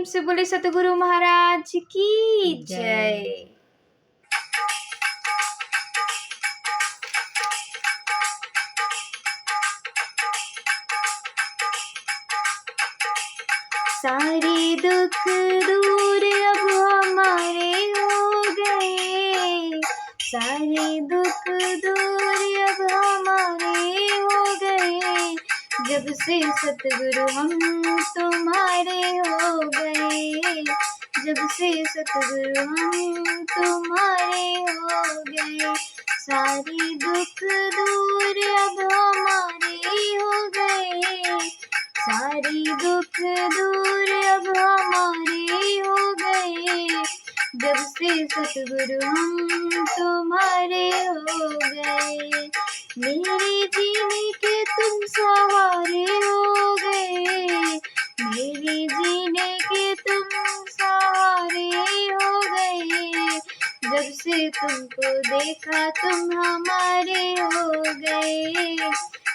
से बोले सतगुरु महाराज की जय। सारे दुख दूर अब हमारे हो गए, सारे दुख दूर अब हमारे हो गए, जब से सतगुरु हम तुम्हारे हो गए, जब से सतगुरु हम तुम्हारे हो गए। सारे दुख दूर अब हमारे हो गए, सारे दुख दूर अब हमारे हो गए, जब से सतगुरु हम तुम्हारे हो गए। मेरे जीने के तुम सहारे हो गए, मेरे जीने के तुम सहारे हो गए, जब से तुमको देखा तुम हमारे हो गए,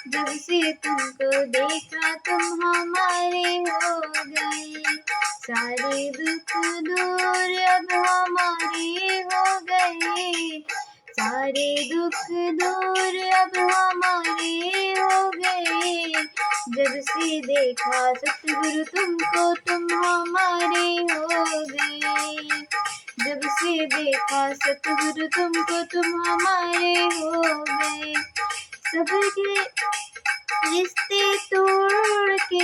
जब से तुमको देखा तुम हमारे हो गए। सारे दुख दूर अब हमारे हो गए, सारे दुख दूर अब हमारे हो गए, जब से देखा सतगुरु तुमको तुम हमारे हो गए, जब से देखा सतगुरु तुमको तुम हमारे हो गए। सबके रिश्ते तोड़ के,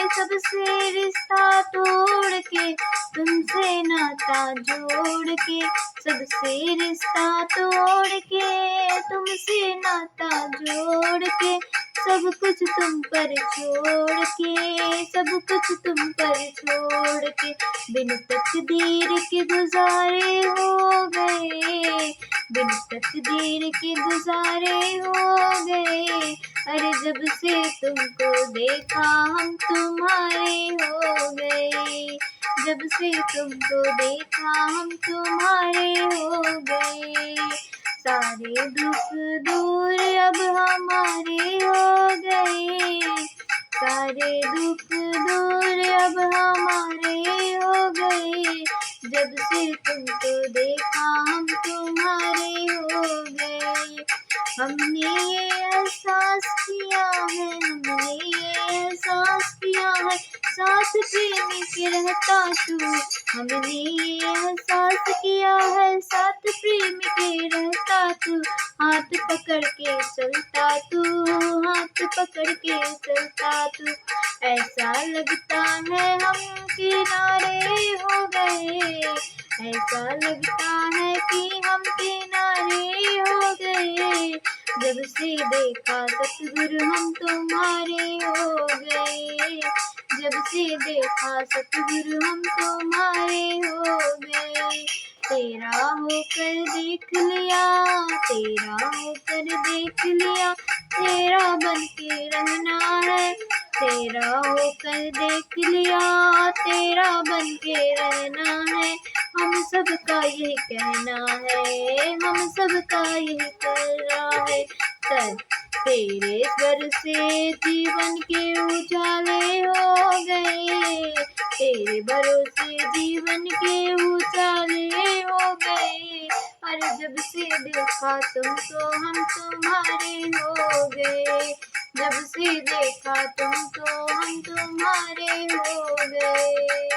सबसे रिश्ता तोड़ के, तुमसे नाता जोड़ के, सबसे रिश्ता तोड़ के, तुमसे नाता जोड़ के, सब कुछ तुम पर छोड़ के, सब कुछ तुम पर छोड़ के, बिन तकदीर के गुजारे हो गए, बिन तकदीर के गुजारे हो गए। अरे जब से तुमको देखा हम तुम्हारे हो गए, जब से तुमको देखा हम तुम्हारे हो गए। सारे दुख दूर अब हमारे हो गए, सारे दुख दूर अब हमारे हो गए, जब से तुमको देखा हम तुम्हारे हो गए। हमने ये एहसास किया है, हमने ये एहसास किया है, साथ प्रेमी के रहता तू, हमने ये एहसास किया है, साथ प्रेमी के रहता तू, हाथ पकड़ के चलता तू, हाथ पकड़ के चलता तू। ऐसा लगता है हम किनारे हो गए, ऐसा लगता है कि हम किनारे हो गए, जब से देखा सतगुरु हम तुम्हारे हो गए, जब से देखा सतगुरु हम तुम्हारे हो गए। तेरा होकर देख लिया, तेरा होकर देख लिया, तेरा बन के रहना है, तेरा होकर देख लिया, तेरा बन के रहना है। हम सबका यही कहना है, हम सबका यही कहना है। तेरे स्वर से जीवन के उजाले हो गए, तेरे भरोसे जीवन के उजाले हो गए। अरे जब से देखा तुमको हम तुम्हारे हो गए, जब से देखा तुमको हम तुम्हारे हो गए।